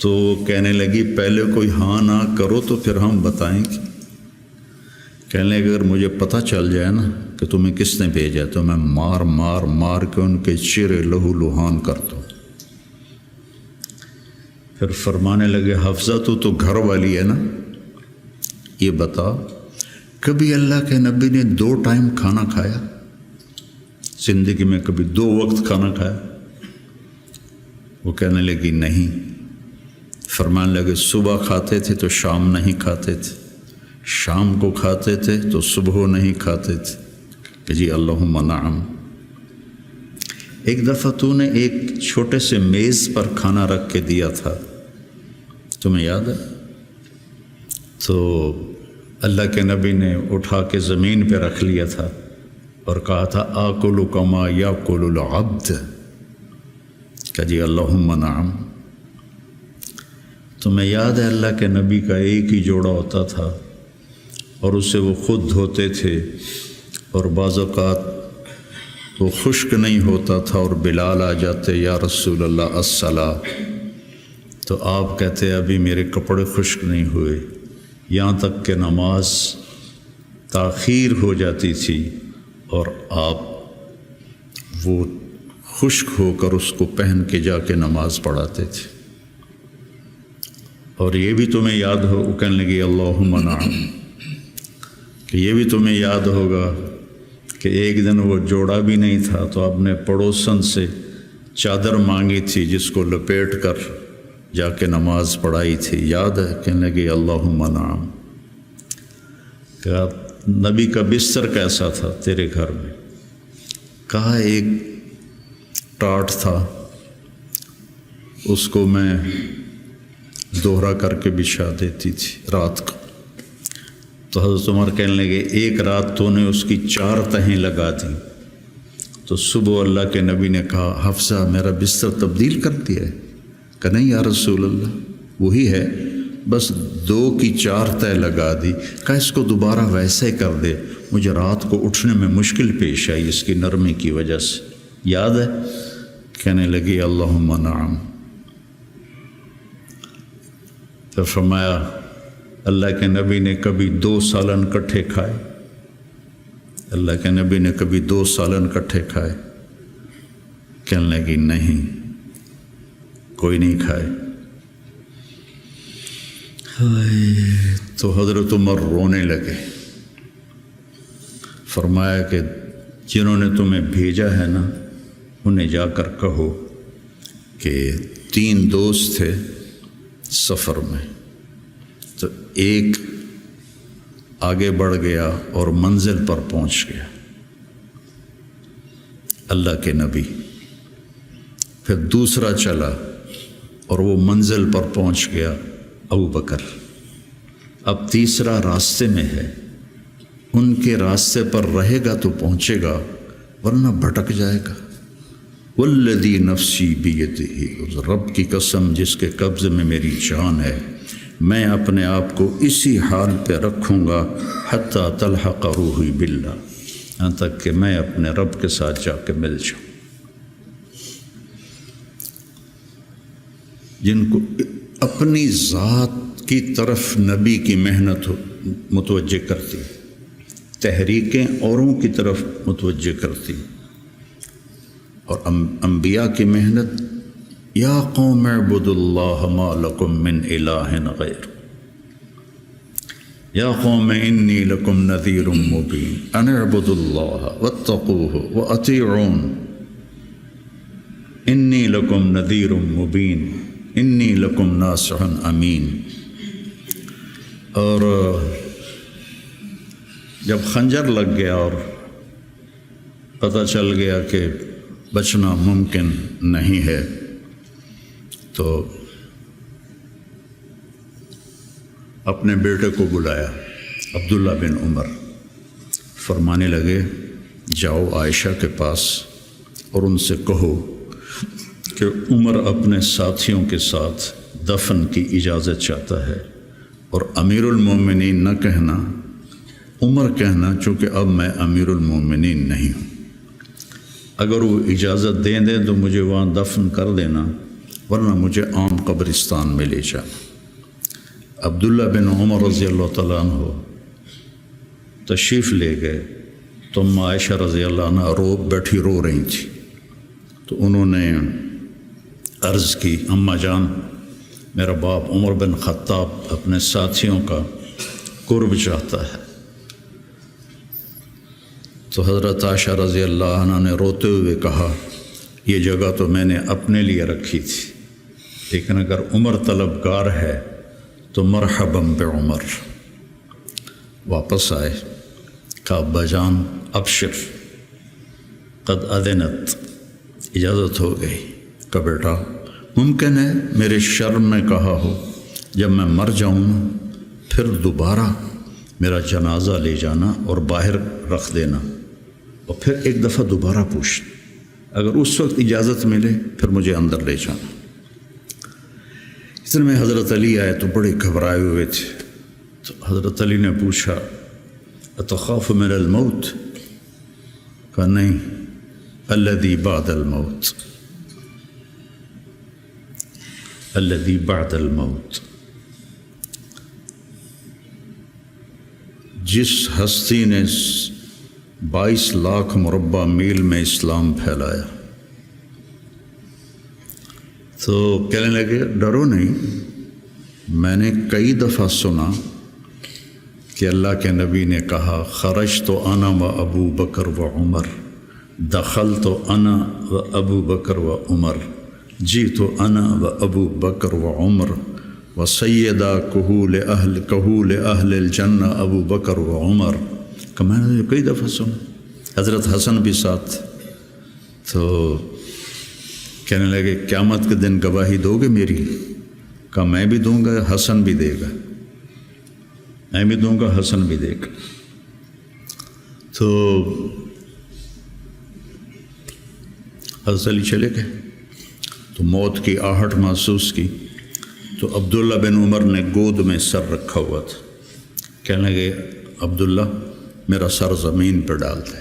Speaker 1: تو کہنے لگی پہلے کوئی ہاں نہ کرو تو پھر ہم بتائیں گے۔ کہنے لگے اگر مجھے پتہ چل جائے نا کہ تمہیں کس نے بھیجا تو میں مار مار مار کے ان کے چہرے لہو لہان کر دوں۔ پھر فرمانے لگے حفصہ تو گھر والی ہے نا، یہ بتا کبھی اللہ کے نبی نے 2 ٹائم کھانا کھایا؟ زندگی میں کبھی 2 وقت کھانا کھایا؟ وہ کہنے لگی نہیں۔ فرمانے لگے صبح کھاتے تھے تو شام نہیں کھاتے تھے، شام کو کھاتے تھے تو صبح نہیں کھاتے تھے، کہ جی اللہم نعم۔ ایک دفعہ تو نے ایک چھوٹے سے میز پر کھانا رکھ کے دیا تھا، تمہیں یاد ہے؟ تو اللہ کے نبی نے اٹھا کے زمین پہ رکھ لیا تھا اور کہا تھا آکل کما یاکل العبد، کہ جی اللہم نعم۔ تمہیں یاد ہے اللہ کے نبی کا ایک ہی جوڑا ہوتا تھا اور اسے وہ خود دھوتے تھے، اور بعض اوقات وہ خشک نہیں ہوتا تھا اور بلال آ جاتے یا رسول اللہ الصلاۃ، تو آپ کہتے ابھی میرے کپڑے خشک نہیں ہوئے، یہاں تک کہ نماز تاخیر ہو جاتی تھی اور آپ وہ خشک ہو کر اس کو پہن کے جا کے نماز پڑھاتے تھے۔ اور یہ بھی تمہیں یاد ہو، وہ کہنے لگی اللہم نعم، کہ یہ بھی تمہیں یاد ہوگا کہ ایک دن وہ جوڑا بھی نہیں تھا تو آپ نے پڑوسن سے چادر مانگی تھی جس کو لپیٹ کر جا کے نماز پڑھائی تھی، یاد ہے؟ کہنے لگے اللہم نعم۔ کہا نبی کا بستر کیسا تھا تیرے گھر میں؟ کہا ایک ٹاٹ تھا، اس کو میں دوہرا کر کے بچھا دیتی تھی رات کو۔ تو حضرت عمر کہنے لگے ایک رات تو نے اس کی 4 تہیں لگا دیں، تو صبح اللہ کے نبی نے کہا حفصہ میرا بستر تبدیل کر دیا ہے؟ کہ نہیں یا رسول اللہ وہی ہے، بس 2 کی 4 تہ لگا دی۔ کہا اس کو دوبارہ ویسے کر دے، مجھے رات کو اٹھنے میں مشکل پیش آئی اس کی نرمی کی وجہ سے، یاد ہے؟ کہنے لگی اللہم نعم۔ پھر فرمایا اللہ کے نبی نے کبھی 2 سالن کٹھے کھائے؟ اللہ کے نبی نے کبھی 2 سالن کٹھے کھائے؟ کہنے لگی نہیں، کوئی نہیں کھائے۔ تو حضرت عمر رونے لگے، فرمایا کہ جنہوں نے تمہیں بھیجا ہے نا، انہیں جا کر کہو کہ 3 دوست تھے سفر میں، تو ایک آگے بڑھ گیا اور منزل پر پہنچ گیا، اللہ کے نبی، پھر دوسرا چلا اور وہ منزل پر پہنچ گیا، ابو بکر، اب تیسرا راستے میں ہے، ان کے راستے پر رہے گا تو پہنچے گا ورنہ بھٹک جائے گا۔ والذی نفسی بیدہ، رب کی قسم جس کے قبضے میں میری جان ہے، میں اپنے آپ کو اسی حال پہ رکھوں گا حتی تلحق روحی باللہ، یہاں تک کہ میں اپنے رب کے ساتھ جا کے مل جاؤں۔ جن کو اپنی ذات کی طرف نبی کی محنت متوجہ کرتی، تحریکیں اوروں کی طرف متوجہ کرتی، اور انبیاء کی محنت، یا قوم اعبدوا اللہ ما لکم من الہ غیر، یا قوم انی لکم نذیر مبین ان اعبدوا اللہ واتقوہ واطیعون انی لکم نذیر مبین انی لکم ناصح امین۔ اور جب خنجر لگ گیا اور پتہ چل گیا کہ بچنا ممکن نہیں ہے، تو اپنے بیٹے کو بلایا، عبداللہ بن عمر، فرمانے لگے جاؤ عائشہ کے پاس اور ان سے کہو کہ عمر اپنے ساتھیوں کے ساتھ دفن کی اجازت چاہتا ہے، اور امیر المومنین نہ کہنا، عمر کہنا، چونکہ اب میں امیر المومنین نہیں ہوں۔ اگر وہ اجازت دیں دیں تو مجھے وہاں دفن کر دینا، ورنہ مجھے عام قبرستان میں لے جانا۔ عبداللہ بن عمر رضی اللہ تعالیٰ عنہ تشریف لے گئے تو عائشہ رضی اللہ عنہ بیٹھی رو رہی تھی، تو انہوں نے عرض کی، اماں جان، میرا باپ عمر بن خطاب اپنے ساتھیوں کا قرب چاہتا ہے۔ تو حضرت عائشہ رضی اللہ عنہ نے روتے ہوئے کہا، یہ جگہ تو میں نے اپنے لیے رکھی تھی، لیکن اگر عمر طلبگار ہے تو مرحباً بعمر۔ واپس آئے، کہا ابا جان ابشر قد اذنت، اجازت ہو گئی۔ کہ بیٹا ممکن ہے میرے شرم میں کہا ہو، جب میں مر جاؤں پھر دوبارہ میرا جنازہ لے جانا اور باہر رکھ دینا، اور پھر ایک دفعہ دوبارہ پوچھنا، اگر اس وقت اجازت ملے پھر مجھے اندر لے جانا۔ اس میں حضرت علی آئے تو بڑے گھبرائے ہوئے تھے، تو حضرت علی نے پوچھا اتخاف من الموت؟ کہا نہیں، الذی بعد الموت، الذی بعد الموت۔ جس ہستی نے 22 لاکھ مربع میل میں اسلام پھیلایا، تو کہنے لگے ڈرو نہیں، میں نے کئی دفعہ سنا کہ اللہ کے نبی نے کہا خرج تو انا و ابو بکر و عمر، دخل تو انا و ابو بکر و عمر، جی تو انا و ابو بکر و عمر، و سیدہ کہول اہل الجنہ ابو بکر و عمر۔ کہ میں نے کئی دفعہ سنا، حضرت حسن بھی ساتھ، تو کہنے لگے قیامت کے دن گواہی دو گے میری؟ کہا میں بھی دوں گا، حسن بھی دے گا، میں بھی دوں گا، حسن بھی دے گا۔ تو حضرت علی چلے گئے، تو موت کی آہٹ محسوس کی، تو عبداللہ بن عمر نے گود میں سر رکھا ہوا تھا، کہنے لگے عبداللہ میرا سر زمین پر ڈال دے۔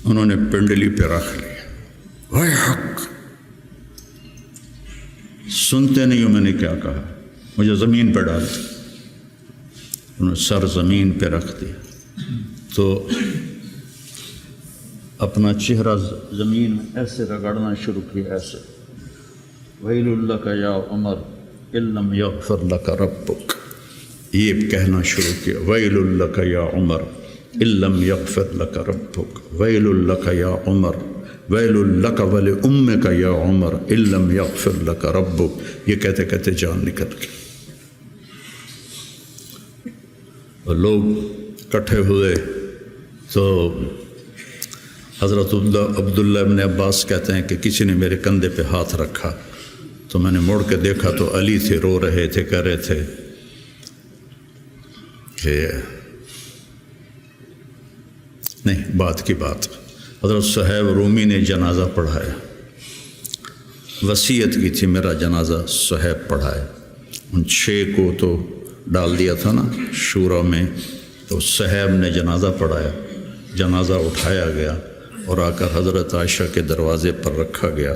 Speaker 1: انہوں نے پنڈلی پہ رکھ لیا، وَيْحَكَ سنتے نہیں ہو میں نے کیا کہا، مجھے زمین پہ ڈال دیا۔ انہوں نے سر زمین پہ رکھ دیا تو اپنا چہرہ زمین میں ایسے رگڑنا شروع کیا، ایسے ویل لک یا عمر ان لم یغفر لک ربک، یہ کہنا شروع کیا، ویل لک یا عمر ان لم یغفر لک ربک، ویل لک یا عمر، ویل لک ولامک یا عمر ان لم یغفر لک ربک۔ یہ کہتے کہتے جان نکل گئی اور لوگ اکٹھے ہوئے تو حضرت عبداللہ ابن عباس کہتے ہیں کہ کسی نے میرے کندھے پہ ہاتھ رکھا تو میں نے مڑ کے دیکھا تو علی تھے، رو رہے تھے، کہہ رہے تھے کہ نہیں، بات کی بات، حضرت صہیب رومی نے جنازہ پڑھایا، وصیت کی تھی میرا جنازہ صہیب پڑھائے، ان 6 کو تو ڈال دیا تھا نا شورا میں، تو صہیب نے جنازہ پڑھایا، جنازہ اٹھایا گیا اور آ کر حضرت عائشہ کے دروازے پر رکھا گیا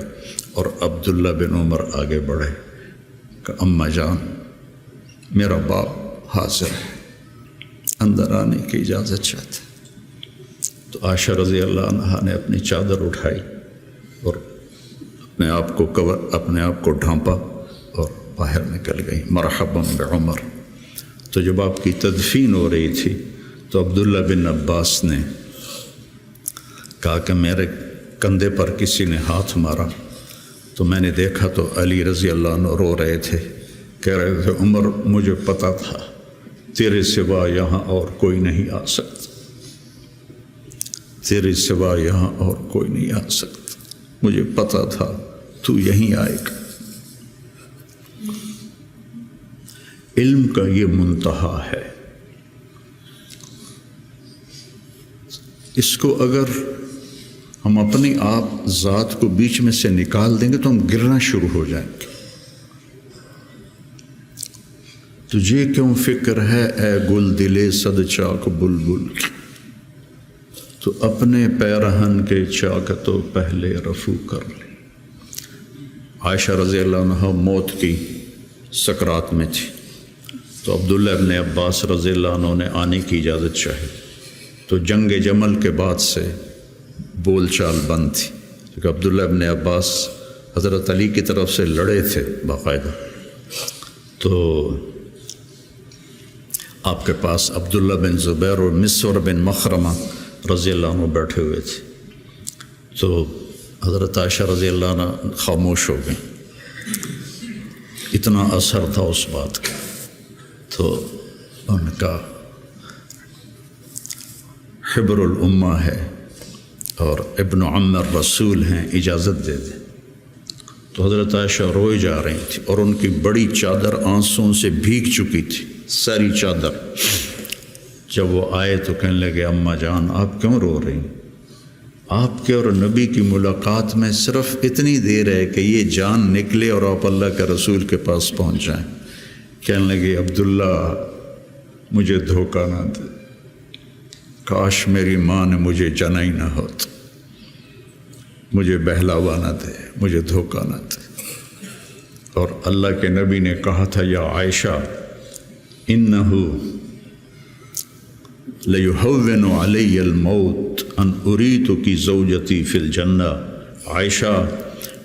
Speaker 1: اور عبداللہ بن عمر آگے بڑھے کہ اماں جان میرا باپ حاضر ہے، اندر آنے کی اجازت چاہتے۔ تو عائشہ رضی اللہ عنہا نے اپنی چادر اٹھائی اور اپنے آپ کو ڈھانپا اور باہر نکل گئی، مرحبا بعمر۔ تو جب آپ کی تدفین ہو رہی تھی تو عبداللہ بن عباس نے کہا کہ میرے کندھے پر کسی نے ہاتھ مارا، تو میں نے دیکھا تو علی رضی اللہ عنہ رو رہے تھے، کہہ رہے تھے عمر مجھے پتہ تھا تیرے سوا یہاں اور کوئی نہیں آ سکتا، تیرے سوا یہاں اور کوئی نہیں آ سکتا، مجھے پتہ تھا تو یہیں آئے گا۔ علم کا یہ منتہا ہے، اس کو اگر ہم اپنے آپ ذات کو بیچ میں سے نکال دیں گے تو ہم گرنا شروع ہو جائیں گے۔ تجھے کیوں فکر ہے اے گل دلے صد چاک بلبل کی، تو اپنے پیرہن کے چاک تو پہلے رفو کر لے۔ عائشہ رضی اللہ عنہ موت کی سکرات میں تھی تو عبداللہ ابن عباس رضی اللہ عنہ نے آنے کی اجازت چاہی، تو جنگ جمل کے بعد سے بول چال بند تھی، کیونکہ عبداللہ ابن عباس حضرت علی کی طرف سے لڑے تھے باقاعدہ، تو آپ کے پاس عبداللہ بن زبیر اور مسور بن مخرمہ رضی اللہ عنہ بیٹھے ہوئے تھے، تو حضرت عائشہ رضی اللہ عنہ خاموش ہو گئیں، اتنا اثر تھا اس بات کا۔ تو ان کا حبر الامہ ہے اور ابن عم الرسول ہیں، اجازت دے دیں۔ تو حضرت عائشہ روئے جا رہی تھی اور ان کی بڑی چادر آنسوں سے بھیگ چکی تھی، ساری چادر۔ جب وہ آئے تو کہنے لگے اماں جان آپ کیوں رو رہی ہیں؟ آپ کے اور نبی کی ملاقات میں صرف اتنی دیر ہے کہ یہ جان نکلے اور آپ اللہ کے رسول کے پاس پہنچ جائیں۔ کہنے لگے عبداللہ مجھے دھوکہ نہ دے، کاش میری ماں نے مجھے جنا ہی نہ ہوتا، مجھے بہلاوا نہ دے، مجھے دھوکہ نہ دے۔ اور اللہ کے نبی نے کہا تھا یا عائشہ انہو لیہون علی الموت ان اریتک زوجتی فی الجنہ، عائشہ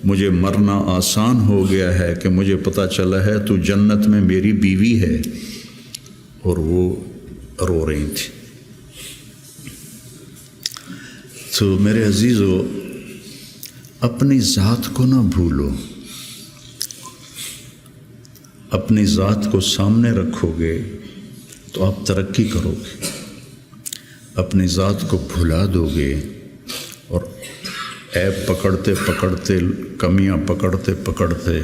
Speaker 1: مجھے مرنا آسان ہو گیا ہے کہ مجھے پتہ چلا ہے تو جنت میں میری بیوی ہے۔ اور وہ رو رہی تھی۔ تو میرے عزیزو اپنی ذات کو نہ بھولو، اپنی ذات کو سامنے رکھو گے تو آپ ترقی کرو گے، اپنی ذات کو بھلا دو گے اور عیب پکڑتے پکڑتے، کمیاں پکڑتے پکڑتے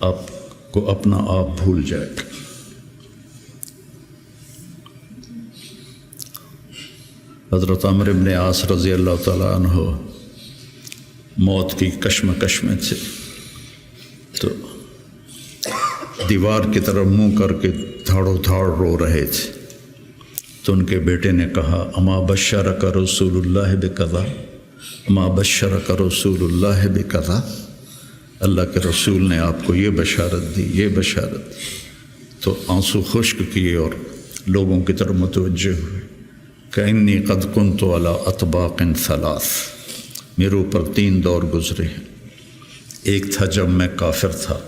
Speaker 1: آپ کو اپنا آپ بھول جائے گا۔ حضرت عمرو بن عاص رضی اللہ تعالیٰ عنہ موت کی کشمکش میں تھے، تو دیوار کی طرف منہ کر کے دھاڑو دھاڑ رو رہے تھے، تو ان کے بیٹے نے کہا اما بشرک رسول اللہ بکذا، اما بشرک رسول اللہ بکذا، اللہ کے رسول نے آپ کو یہ بشارت دی، یہ بشارت دی، تو آنسو خشک کیے اور لوگوں کی طرف متوجہ ہوئے کہ انی قد کنت علی اطباق ثلاث، میرے اوپر 3 دور گزرے ہیں۔ ایک تھا جب میں کافر تھا،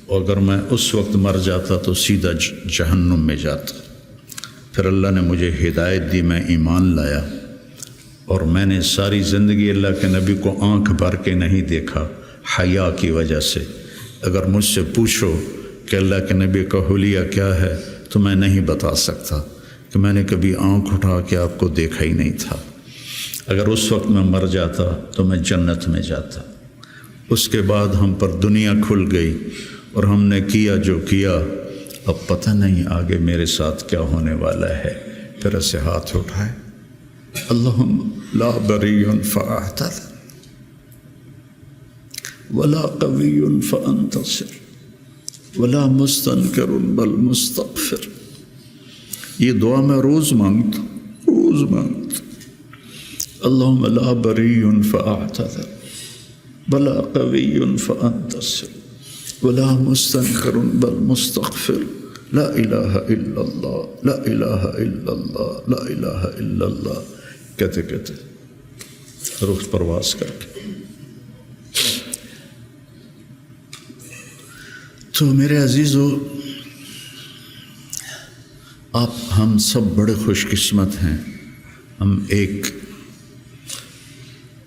Speaker 1: اور اگر میں اس وقت مر جاتا تو سیدھا جہنم میں جاتا۔ پھر اللہ نے مجھے ہدایت دی، میں ایمان لایا، اور میں نے ساری زندگی اللہ کے نبی کو آنکھ بھر کے نہیں دیکھا حیا کی وجہ سے۔ اگر مجھ سے پوچھو کہ اللہ کے نبی کا حلیہ کیا ہے تو میں نہیں بتا سکتا کہ میں نے کبھی آنکھ اٹھا کے آپ کو دیکھا ہی نہیں تھا۔ اگر اس وقت میں مر جاتا تو میں جنت میں جاتا۔ اس کے بعد ہم پر دنیا کھل گئی اور ہم نے کیا جو کیا، اب پتہ نہیں آگے میرے ساتھ کیا ہونے والا ہے۔ پھر اسے ہاتھ اٹھائے، اللہم لا بری فاعتذر ولا قوی فانتصر ولا مستنکر بل مستغفر۔ یہ دعا میں روز مانگتا ہوں۔ اللہم لا بری فاعتذر ولا قوی فانتصر ولا مستنکر بل مستغفر، لا الہ الا اللہ، لا الہ الا اللہ، لا الہ الا اللہ کہتے کہتے روح پرواز کر کے۔ تو میرے عزیزو، ہم سب بڑے خوش قسمت ہیں، ہم ایک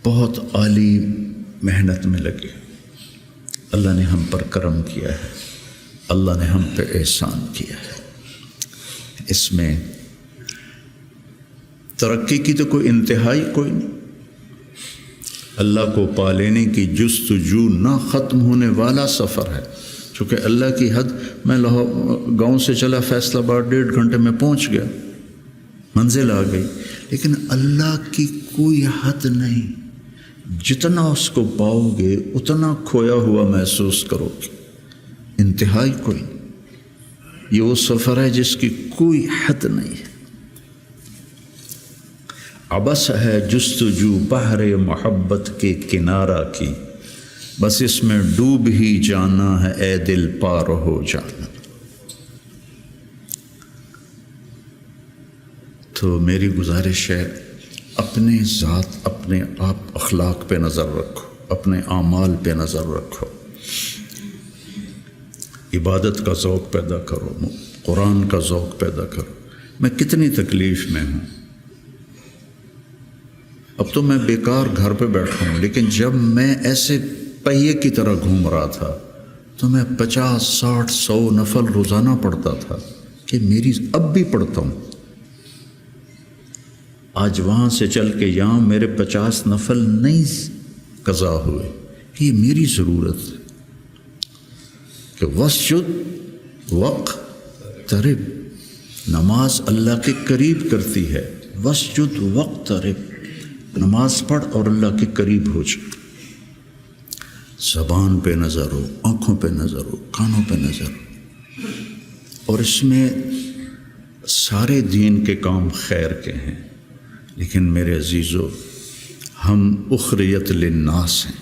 Speaker 1: بہت عالی محنت میں لگے۔ اللہ نے ہم پر کرم کیا ہے، اللہ نے ہم پہ احسان کیا ہے۔ اس میں ترقی کی تو کوئی انتہائی کوئی نہیں۔ اللہ کو پا لینے کی جستجو نہ ختم ہونے والا سفر ہے۔ چونکہ اللہ کی حد، میں گاؤں سے چلا فیصل آباد 1.5 گھنٹے میں پہنچ گیا، منزل آ گئی، لیکن اللہ کی کوئی حد نہیں۔ جتنا اس کو پاؤ گے اتنا کھویا ہوا محسوس کرو گے، انتہائی کوئی نہیں۔ یہ وہ سفر ہے جس کی کوئی حد نہیں ہے۔ عبث ہے جستجو بحر محبت کے کنارہ کی، بس اس میں ڈوب ہی جانا ہے اے دل پار ہو جانا۔ تو میری گزارش ہے، اپنے ذات، اپنے آپ اخلاق پہ نظر رکھو، اپنے اعمال پہ نظر رکھو، عبادت کا ذوق پیدا کرو، قرآن کا ذوق پیدا کرو۔ میں کتنی تکلیف میں ہوں، اب تو میں بیکار گھر پہ بیٹھا ہوں، لیکن جب میں ایسے پہیے کی طرح گھوم رہا تھا تو میں 50 60 100 نفل روزانہ پڑھتا تھا، کہ میری اب بھی پڑھتا ہوں۔ آج وہاں سے چل کے یہاں میرے 50 نفل نہیں قضا ہوئے، کہ یہ میری ضرورت ہے کہ وسجد وقترب، نماز اللہ کے قریب کرتی ہے۔ وسجد وقترب، نماز پڑھ اور اللہ کے قریب ہو جائے۔ زبان پہ نظر ہو، آنکھوں پہ نظر ہو، کانوں پہ نظر ہو، اور اس میں سارے دین کے کام خیر کے ہیں۔ لیکن میرے عزیزو، ہم اخریت للناس ہیں۔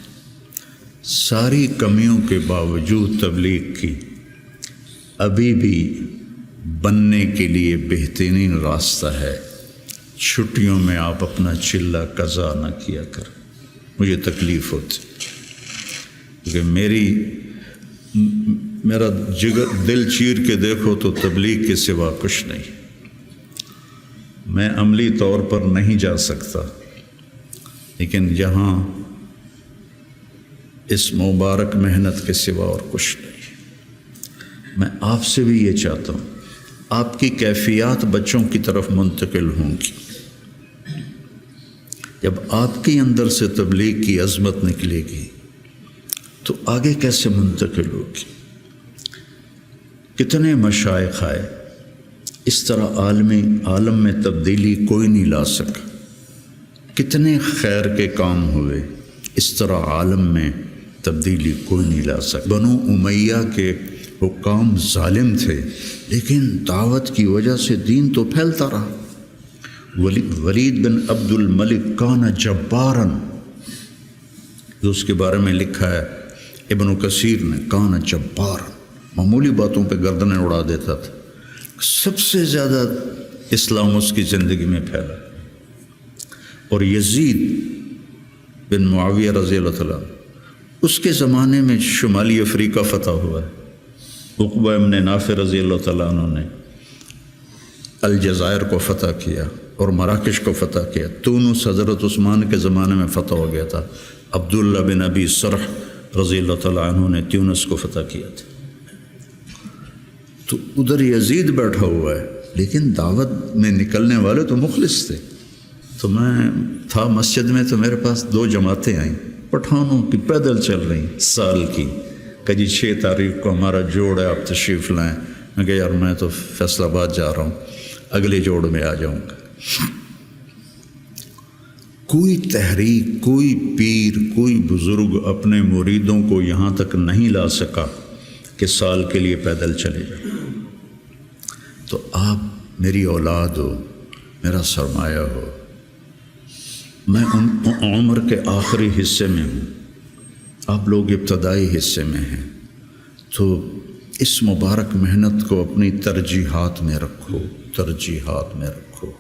Speaker 1: ساری کمیوں کے باوجود تبلیغ کی ابھی بھی بننے کے لیے بہترین راستہ ہے۔ چھٹیوں میں آپ اپنا چلہ قضا نہ کیا کر، مجھے تکلیف ہوتی، کیونکہ میرا جگر دل چیر کے دیکھو تو تبلیغ کے سوا کچھ نہیں۔ میں عملی طور پر نہیں جا سکتا، لیکن یہاں اس مبارک محنت کے سوا اور کچھ نہیں۔ میں آپ سے بھی یہ چاہتا ہوں، آپ کی کیفیات بچوں کی طرف منتقل ہوں گی۔ جب آپ کے اندر سے تبلیغ کی عظمت نکلے گی تو آگے کیسے منتقل ہوگی؟ کتنے مشائخ آئے، اس طرح عالم میں تبدیلی کوئی نہیں لا سکا۔ کتنے خیر کے کام ہوئے، اس طرح عالم میں تبدیلی کوئی نہیں لا سکا۔ بنو امیہ کے حکام ظالم تھے، لیکن دعوت کی وجہ سے دین تو پھیلتا رہا۔ ولید بن عبد الملک کان جباراً، جو اس کے بارے میں لکھا ہے ابن کثیر نے کان جبار، معمولی باتوں پہ گردنیں اڑا دیتا تھا، سب سے زیادہ اسلام اس کی زندگی میں پھیلا۔ اور یزید بن معاویہ رضی اللہ تعالیٰ، اس کے زمانے میں شمالی افریقہ فتح ہوا ہے۔ عقبہ ابن نافع رضی اللہ تعالیٰ عنہ نے الجزائر کو فتح کیا اور مراکش کو فتح کیا۔ تونس حضرت عثمان کے زمانے میں فتح ہو گیا تھا۔ عبداللہ بن ابی سرح رضی اللہ تعالیٰ عنہ نے تونس کو فتح کیا تھا۔ تو ادھر یزید بیٹھا ہوا ہے، لیکن دعوت میں نکلنے والے تو مخلص تھے۔ تو میں تھا مسجد میں، تو میرے پاس 2 جماعتیں آئیں پٹھانوں کی، پیدل چل رہی سال کی، کہ جی 6 تاریخ کو ہمارا جوڑ ہے، آپ تشریف لائیں۔ میں کہا یار میں تو فیصل آباد جا رہا ہوں، اگلے جوڑ میں آ جاؤں گا۔ کوئی تحریک، کوئی پیر، کوئی بزرگ اپنے مریدوں کو یہاں تک نہیں لا سکا کہ سال کے لیے پیدل چلے جائیں۔ تو آپ میری اولاد ہو، میرا سرمایہ ہو، میں ان عمر کے آخری حصے میں ہوں، آپ لوگ ابتدائی حصے میں ہیں، تو اس مبارک محنت کو اپنی ترجیحات میں رکھو، ترجیحات میں رکھو۔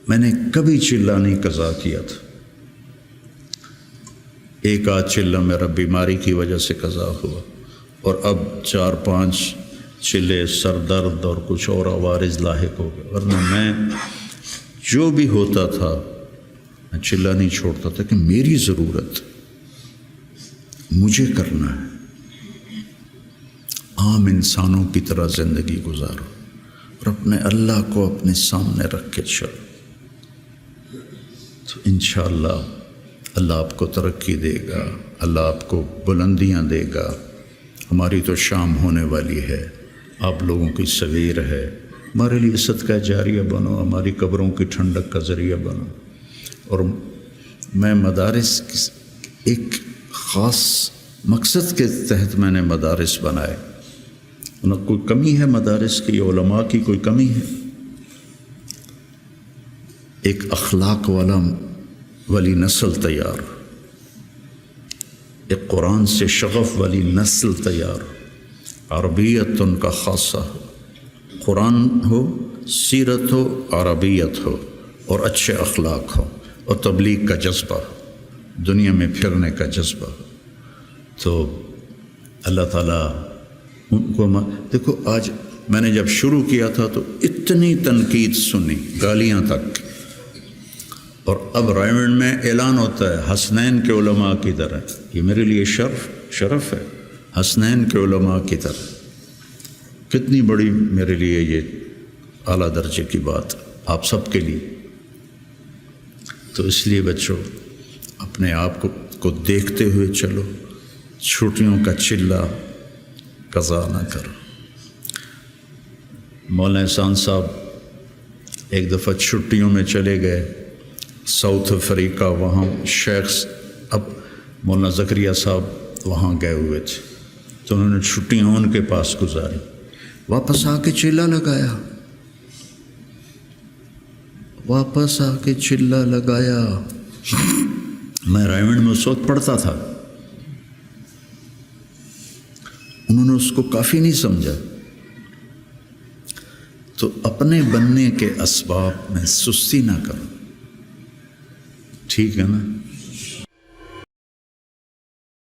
Speaker 1: میں نے کبھی چلہ نہیں قضا کیا تھا، ایک آدھ چلہ میرا بیماری کی وجہ سے قضا ہوا، اور اب 4-5 چلے سر درد اور کچھ اور عوارض لاحق ہو گئے، ورنہ میں جو بھی ہوتا تھا میں چلہ نہیں چھوڑتا تھا کہ میری ضرورت مجھے کرنا ہے۔ عام انسانوں کی طرح زندگی گزارو اور اپنے اللہ کو اپنے سامنے رکھ کے چلو، تو انشاءاللہ اللہ آپ کو ترقی دے گا، اللہ آپ کو بلندیاں دے گا۔ ہماری تو شام ہونے والی ہے، آپ لوگوں کی سویر ہے، ہمارے لیے صدقہ جاریہ بنو، ہماری قبروں کی ٹھنڈک کا ذریعہ بنو۔ اور میں مدارس ایک خاص مقصد کے تحت میں نے مدارس بنائے، نہ کوئی کمی ہے مدارس کی، علماء کی کوئی کمی ہے؟ ایک اخلاق والی نسل تیار، ایک قرآن سے شغف والی نسل تیار، عربیت ان کا خاصہ ہو، قرآن ہو، سیرت ہو، عربیت ہو، اور اچھے اخلاق ہو، اور تبلیغ کا جذبہ ہو، دنیا میں پھرنے کا جذبہ ہو۔ تو اللہ تعالیٰ ان کو دیکھو، آج میں نے جب شروع کیا تھا تو اتنی تنقید سنی، گالیاں تک، اور اب رائمنڈ میں اعلان ہوتا ہے حسنین کے علماء کی طرح۔ یہ میرے لیے شرف ہے، حسنین کے علماء کی طرح، کتنی بڑی میرے لیے یہ اعلیٰ درجے کی بات آپ سب کے لیے۔ تو اس لیے بچوں اپنے آپ کو دیکھتے ہوئے چلو، چھٹیوں کا چلہ قضا نہ کرو۔ مولانا احسان صاحب ایک دفعہ چھٹیوں میں چلے گئے ساؤتھ افریقہ، وہاں شیخ اب مولانا زکریا صاحب وہاں گئے ہوئے تھے، تو انہوں نے چھٹیاں ان کے پاس گزاری، واپس آ کے چلہ لگایا، واپس آ کے چلہ لگایا۔ میں رائمنڈ میں اس وقت پڑھتا تھا، انہوں نے اس کو کافی نہیں سمجھا۔ تو اپنے بننے کے اسباب میں سستی نہ کرو، ٹھیک ہے نا؟